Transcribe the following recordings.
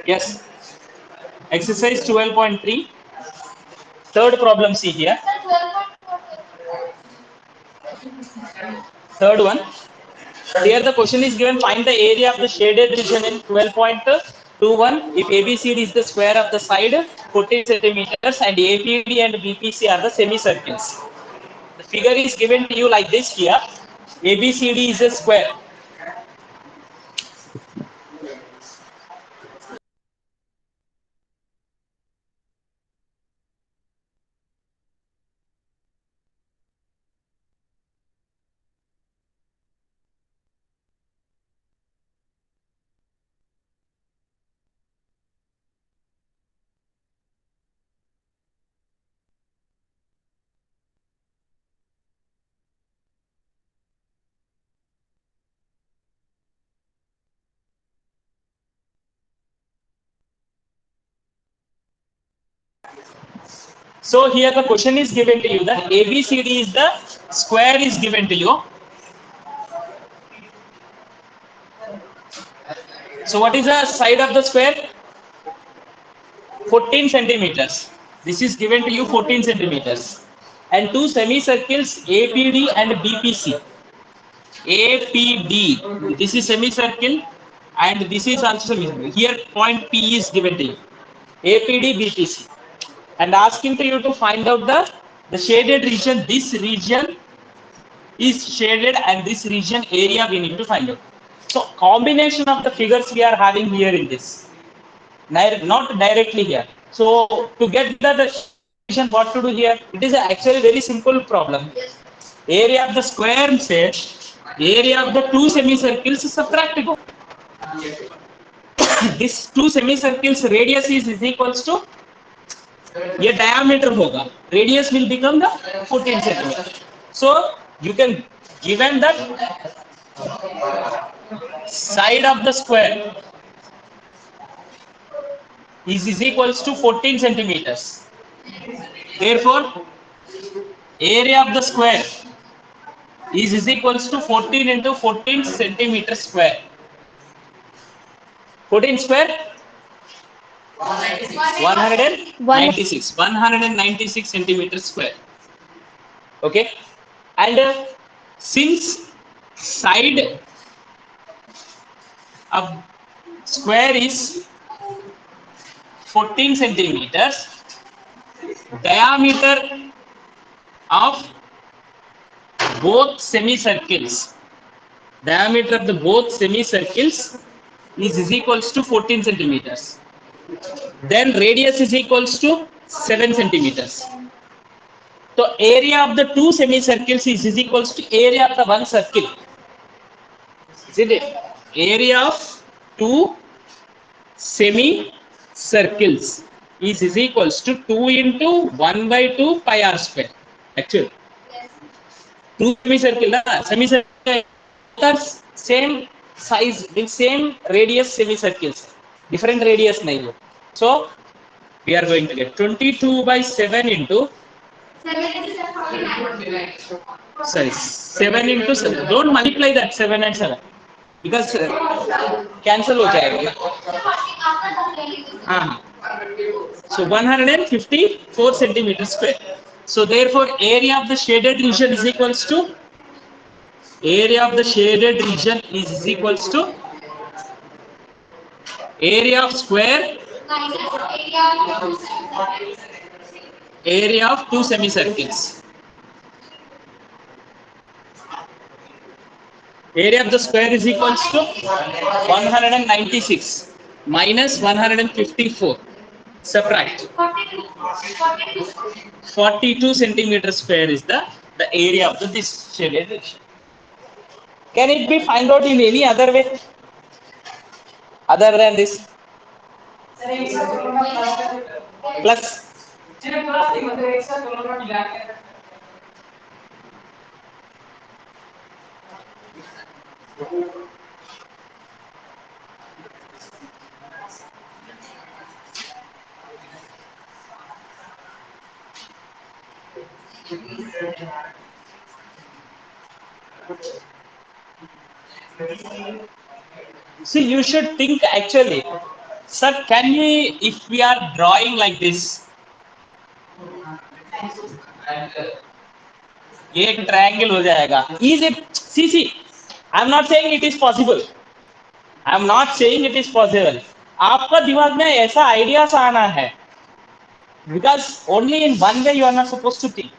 Yes. Exercise 12.3. Third problem, see here. Third one. Here the question is given, find the area of the shaded region in 12.21 if ABCD is the square of the side 14 centimeters and APD and BPC are the semicircles. The figure is given to you like this here. ABCD is a square. So here the question is given to you that ABCD is the square is given to you. So what is the side of the square? 14 centimeters. This is given to you 14 centimeters. And two semicircles APD and BPC. APD. This is semicircle and this is also semicircle. Here point P is given to you. APD BPC. And asking to you to find out the shaded region. This region is shaded and this region area we need to find out. So combination of the figures we are having here in this. Not directly here. So to get the shaded region, what to do here? It is actually very simple problem. Area of the square says area of the two semicircles is subtracted. This two semicircles radius is equals to ये diameter होगा, radius will become the 14 centimeter. So you can given that side of the square is equals to 14 centimeters. Therefore, area of the square is equals to 14 into 14 centimeter square. 14 square 196 centimeters square. Okay, and since side of square is 14 centimeters, diameter of both semicircles, diameter of the both semicircles is equals to 14 centimeters. Then radius is equals to 7 centimeters. So area of the two semicircles is equals to area of the one circle. Isn't it? Area of two semicircles is equals to 2 into 1 by 2 pi r square. Actually, two semicircle are same size, with same radius semicircles. Different radius nahi. So we are going to get 22 by 7 into 7 into 7. Don't multiply that 7 and 7 because cancel हो जाएगा. So 154 centimeters square. So therefore area of the shaded region is equals to area of square area of two semicircles. Area of the square is equals to 196 minus 154. Subtract. 42 centimeters square is the area of this shaded region. Can it be found out in any other way other than this? Plus. See, you should think actually, sir. Can we, if we are drawing like this, ये एक triangle हो जाएगा. Is it? See. I'm not saying it is possible. I'm not saying it is possible. आपका दिमाग में ऐसा ideas आना है. Because only in one way you are not supposed to think.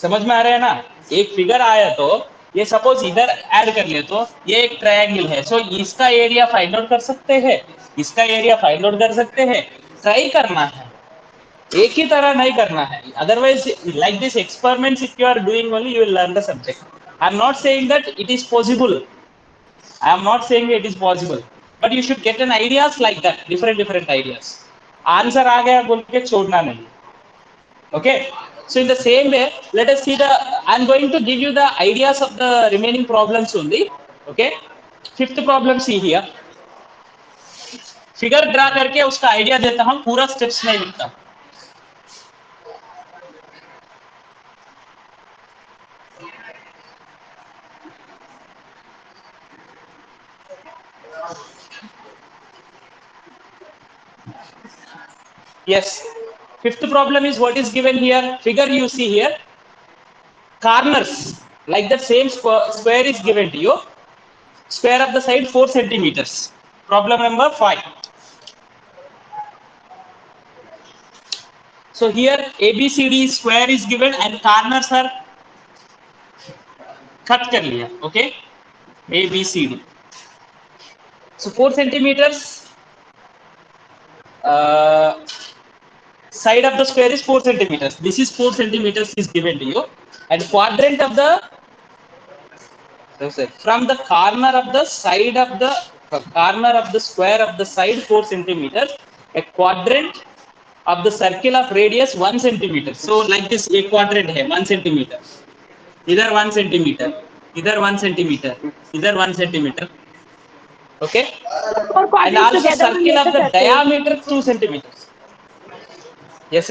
समझ में आ रहा है ना. एक फिगर आया तो ये सपोज इधर ऐड कर ले तो ये एक ट्रायंगल है. सो इसका एरिया फाइंड आउट कर सकते हैं, इसका एरिया फाइंड आउट कर सकते हैं. ट्राई करना है, एक ही तरह नहीं करना है. Otherwise like this experiments if you are doing only you will learn the subject. I am not saying that it is possible. I am not saying it is possible, but you should get an ideas like that, different ideas. Answer आ गया बोल के छोड़ना नहीं. Okay. So in the same way, let us see the. I am going to give you the ideas of the remaining problems only. Okay. Fifth problem see here. Figure draw करके उसका idea देता हूं, पूरा steps नहीं लिखता. Yes. Fifth problem is what is given here. Figure you see here. Corners like that same square is given to you. Square of the side 4 centimeters. Problem number 5. So here ABCD square is given and corners are cut कर लिया. Okay. ABCD. So 4 centimeters. Side of the square is 4 centimeters. This is 4 centimeters is given to you, and quadrant of the from the corner of the side of the corner of the square of the side 4 centimeters, a quadrant of the circle of radius 1 centimeter. So like this, a quadrant है 1 centimeter. इधर 1 centimeter, इधर 1 centimeter, इधर 1 centimeter. Okay. And also circle of the diameter 2 centimeters. Yes.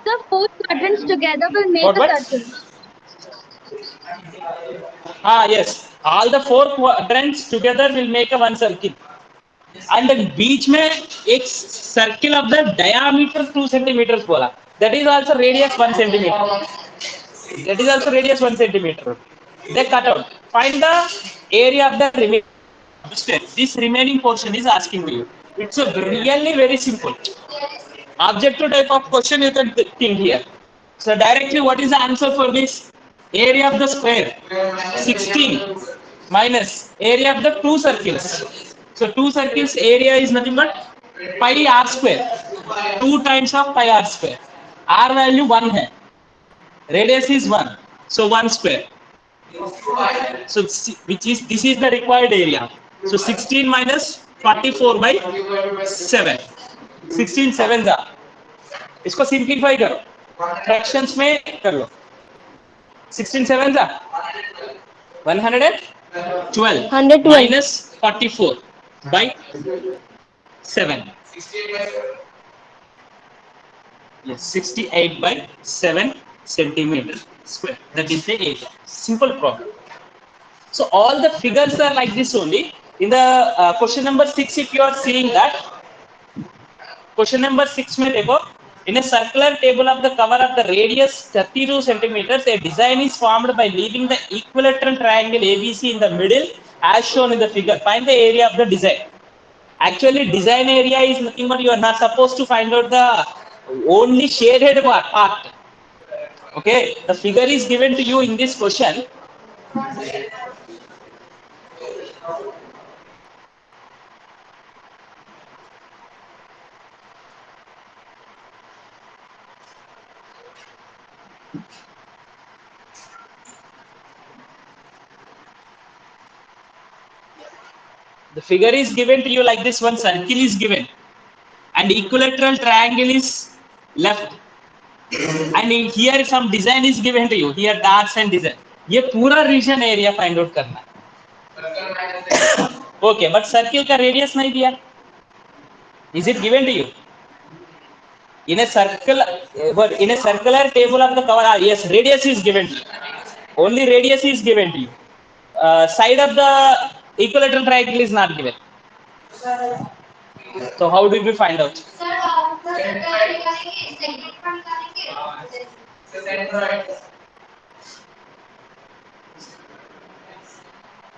The 4 quadrants together will make what? a circle. Yes. All the 4 quadrants together will make a one circle. And then बीच में एक circle of the diameter 2 centimeters बोला. That is also radius 1 centimeter. That is also radius 1 centimeter. They cut out. Find the area of the remaining. This remaining portion is asking you. It's a really very simple. Objective type of question you can think here. So directly what is the answer for this? Area of the square 16 minus area of the 2 circles. So 2 circles area is nothing but pi r square. 2 times of pi r square. R value 1 है. Radius is 1. So 1 square. So which is this is the required area. So 16 minus 44 by 7. 16 7 जा. इसको simplify करो, fractions में कर लो. 16 7 जा 112 minus 44 by 7. Yes, 68 by 7 centimeter square. That is the area. Simple problem. So all the figures are like this only. In the question number 6, if you are seeing that, question number 6 में देखो, in a circular table of the cover of the radius 32 centimeters, a design is formed by leaving the equilateral triangle ABC in the middle as shown in the figure. Find the area of the design. Actually, design area is nothing but you are not supposed to find out the only shaded part. Okay, the figure is given to you in this question. The figure is given to you like this. One circle is given and equilateral triangle is left, and here some design is given to you. Here dots and design. ये पूरा region area find out करना है. Okay, but circle का radius नहीं दिया. Is it given to you? In a circle, but in a circular table of the cover, yes, radius is given to you. Only radius is given to you. side of the equilateral triangle is not given. So how did we find out?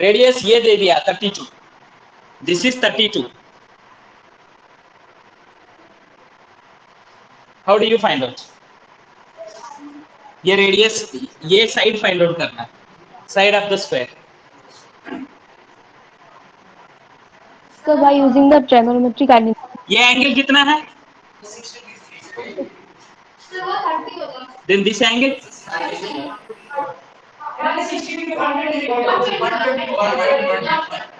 Radius ये दे दिया 32. This is 32. How do you find out? ये radius ये side find out करना है, side of the square. So by using the trigonometric identity. ये angle कितना है? Then this angle.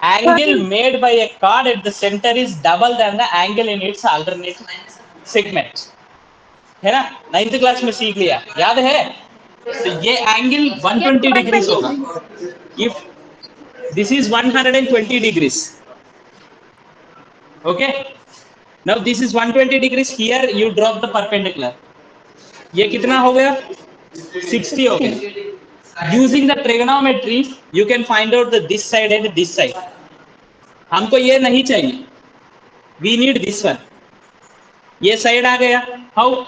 Angle made by a chord at the center is double than the angle in its alternate segment. है ना? 9th class में सीख लिया, याद है? तो ये एंगल 120 डिग्री होगा. If this is 120 degrees, okay? Now this is 120 degrees. Here you drop the perpendicular. ये कितना हो गया? 60 हो गया. Using the trigonometry, you can find out the this side and this side. हमको ये नहीं चाहिए. We need this one. ये साइड आ गया. How?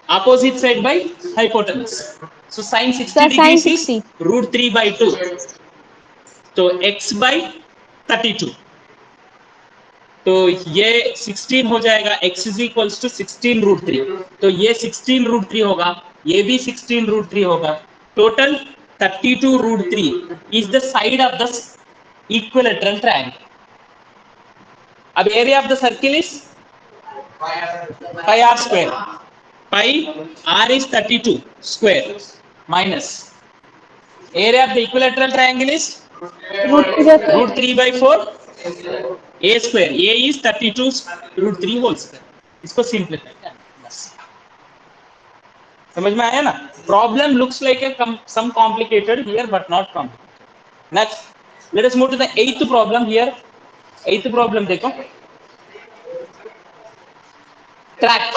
Opposite side by hypotenuse. So sin 60 degrees is √3 by 2. तो x by 32. तो ये 16 हो जाएगा. x is equals to 16 √3. तो ये 16 √3 होगा. ये भी 16 √3 होगा. Total 32 √3 is the side of the equilateral triangle. अब area of the circle is pi r square. Pi r is 32 square minus area of the equilateral triangle is √3 by 4 a square. A is 32 √3 whole square. इसको simplify करना बस. समझ में आया ना? Problem looks like some complicated here but not complicated. Next, let us move to the 8th problem here. 8th problem देखो. Track.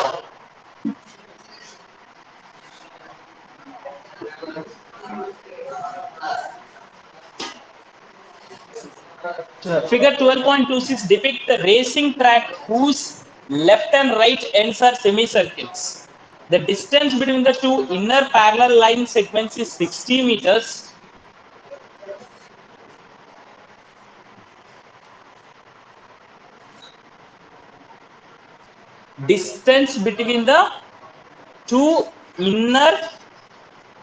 Figure 12.26 depict the racing track whose left and right ends are semicircles. The distance between the two inner parallel line segments is 60 meters. Distance between the two inner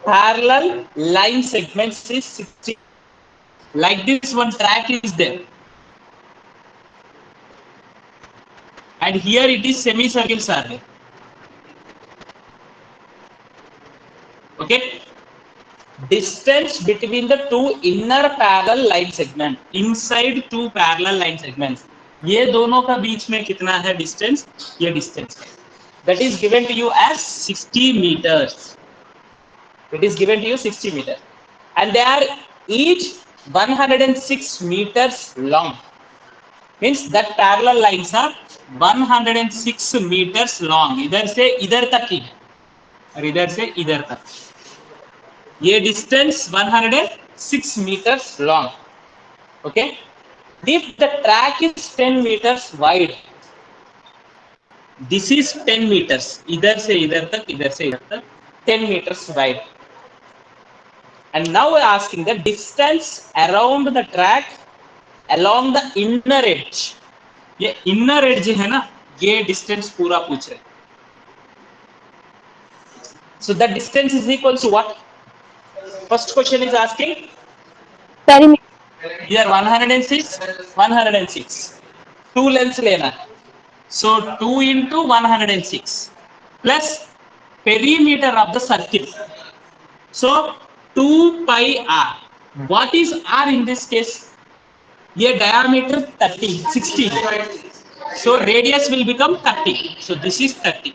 parallel line segments is 60. Like this one track is there. And here it is semicircles are there. Okay. Distance between the two inner parallel line segment. Inside two parallel line segments. ये दोनों का बीच में कितना है distance? ये distance है. That is given to you as 60 meters. It is given to you 60 meters. And they are each 106 meters long. Means that parallel lines are 106 meters long. इधर से इधर तक ही है और इधर से इधर तक. ये distance 106 meters long. Okay. If the track is 10 meters wide, this is 10 meters. इधर से इधर तक 10 meters wide. And now we're asking the distance around the track along the inner edge. ये inner edge है ना, ये distance पूरा पूछ रहे. So the distance is equal to what? First question is asking Perimeter. here 106. Two lengths लेना है. So 2 into 106 plus perimeter of the circle. So 2 pi r. What is r in this case? ये diameter 60. So radius will become 30. So this is 30.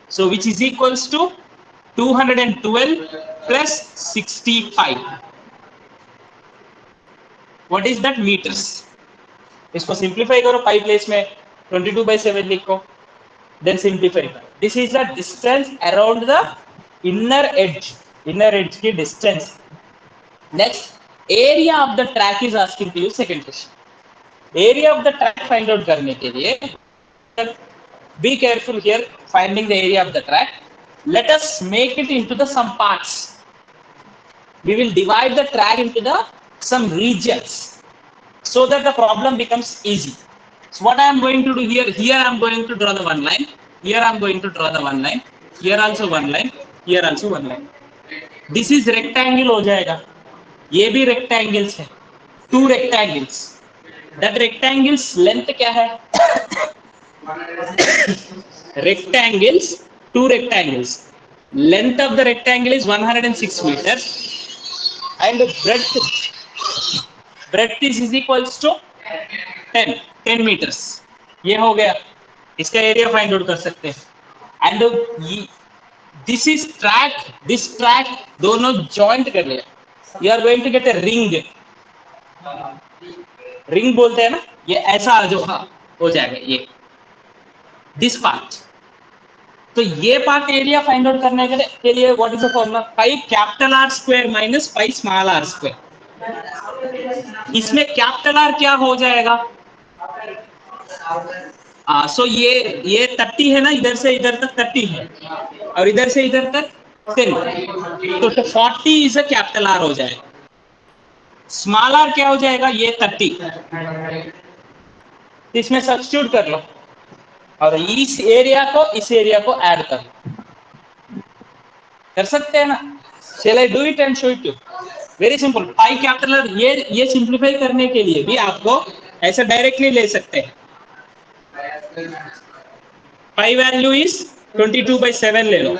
So which is equals to 212 plus 65. What is that meters? इसको simplify करो pi place में 22/7 लिखो. Then simplify. This is the distance around the inner edge. Inner edge की distance. Next, area of the track is asking to you second question. Area of the track find out करने के लिए be careful here finding the area of the track. Let us make it into the some parts. We will divide the track into the some regions so that the problem becomes easy. So what I am going to do here, I am going to draw the one line, here I am going to draw the one line, here also one line, here also one line. This is rectangle हो जाएगा, ये भी rectangles है, two rectangles. That rectangles length क्या है? Rectangles, two rectangles. Length of the rectangle is 106 meters and breadth is equals to 10 meters. ये हो गया, इसका एरिया फाइंड आउट कर सकते हैं। And this is track, this track दोनों जॉइंट कर लिया, you are going to get a ring. Ring बोलते हैं ना, ये ऐसा जो हो जाएगा ये दिस पार्ट। तो ये पार्ट एरिया फाइंड आउट करने के लिए what is the formula? Pi capital R square minus pi small r square. इसमें कैपिटल आर क्या हो जाएगा? सो ये 30 है ना, इधर से इधर तक 30 है और इधर से इधर तक 10, तो 40 इज अ कैपिटल आर हो जाएगा। स्मॉल आर क्या हो जाएगा? ये 30। इसमें सब्स्टिट्यूट कर लो और इस एरिया को ऐड कर सकते हैं ना। Shall I do it and show it to you? Very simple. Pi capital are, ये सिंप्लीफाई करने के लिए भी आपको ऐसा डायरेक्टली ले सकते हैं। पाई वैल्यू इज 22/7 ले लो,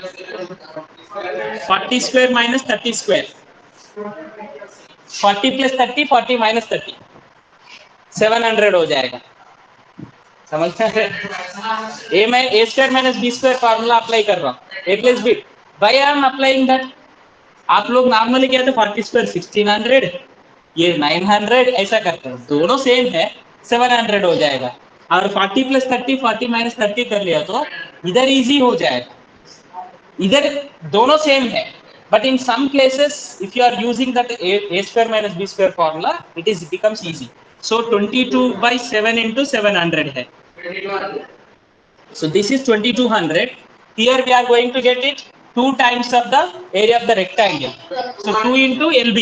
40 square minus 30 square, 40 plus 30, 40 minus 30, 700 हो जाएगा। समझ में? मैं A square minus B square formula apply कर रहा हूँ, A plus B, by I am applying that. आप लोग नॉर्मली क्या थे, 40 स्क्वायर 1600, ये 900 ऐसा करते हैं, दोनों सेम है, 700 हो जाएगा। और 40 प्लस 30, 40 माइनस 30 कर लिया तो इधर इजी हो जाएगा, इधर दोनों सेम है। But in some cases if you are using that a square minus B square formula, it is becomes easy. So 22/7 into 700 है, so this is 2200. Here we are going to get it 2 times of the area of the rectangle, so 2 into LB,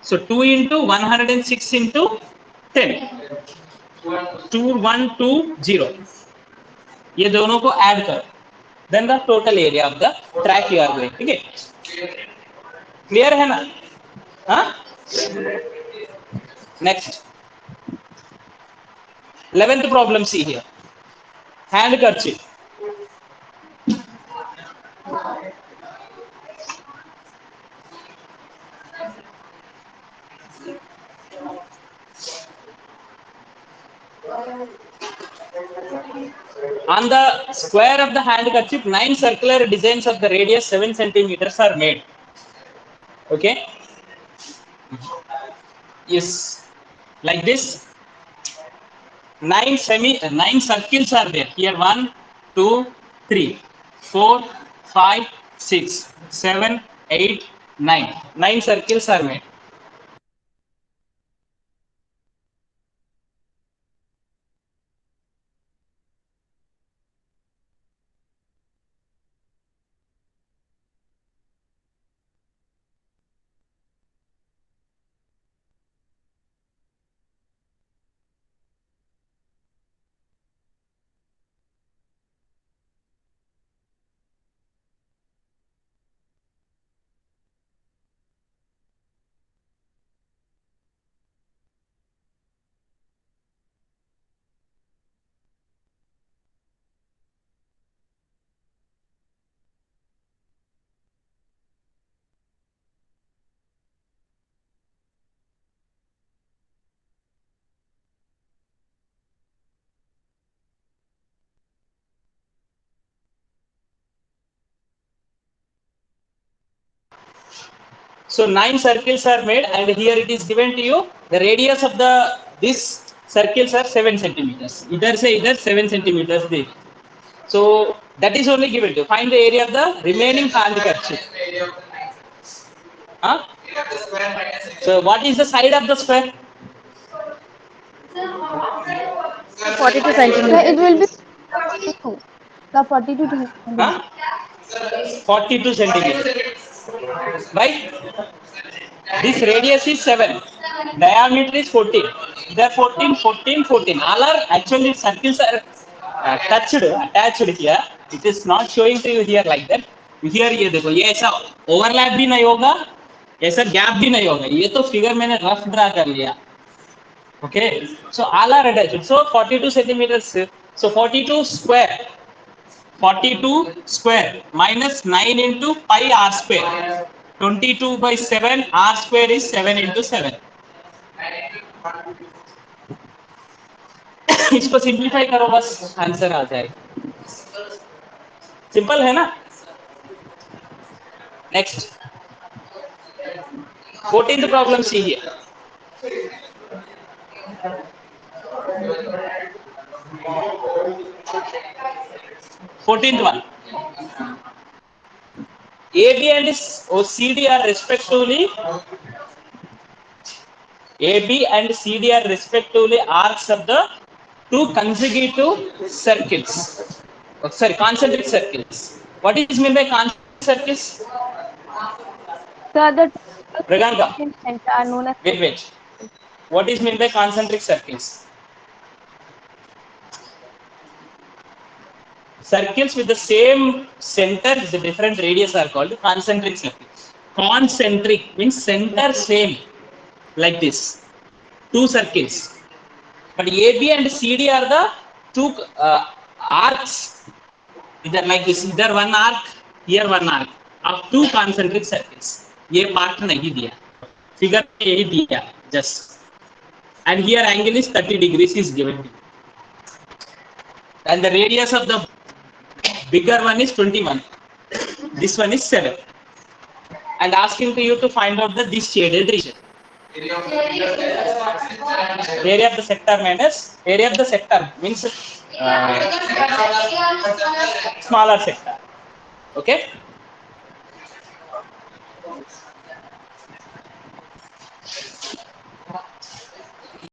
so 2 into 106 into 10, 2120, ये दोनों को add कर, then the total area of the track you are going to get. Clear है ना? हाँ? Next 11th problem, see here, hand kerchief. On the square of the handkerchief, 9 circular designs of the radius 7 centimeters are made. Okay? Yes, like this. 9 circles are there. Here 1, 2, 3, 4, 5, 6, 7, 8, 9. 9 circles are made. So 9 circles are made, and here it is given to you the radius of these circles are 7 centimeters. इधर से इधर 7 centimeters they. So that is only given to you. Find the area of the remaining handkerchief. हाँ? So what is the side of the square? 42 Sir, centimeters. it will be 42. The 42 centimeters. Huh? 42 centimeters. Right? This radius is 7. Diameter is 14. There 14, 14, 14. All are actually circles are attached here. It is not showing to you here like that. Here ये देखो ये ऐसा overlap भी नहीं होगा, ऐसा gap भी नहीं होगा. ये तो figure मैंने rough draw कर लिया. Okay. So all are attached. So 42 centimeters. So 42 square. 42 square minus 9 into pi r square. 22 by 7 r square is 7 into 7. इसको सिंप्लीफाई करो बस आंसर आ जाएगा. सिंपल है ना. Next 14th problem see here. 14th one. AB and CD are respectively arcs of the two consecutive circles. Oh, sorry, concentric circles. What is meant by concentric circles? Sir, the Praganga, center are known as wait. What is meant by concentric circles? Circles with the same center with the different radius are called concentric circles. Concentric means center same, like this. Two circles. But AB and CD are the two arcs. Either like this, either one arc, here one arc, of two concentric circles. ये part नहीं दिया. Figure यही दिया just. And here angle is 30 degrees is given. And the radius of the bigger one is 21. This one is 7. And asking to you to find out this shaded region. Area of the sector minus area of the sector means smaller sector. Okay.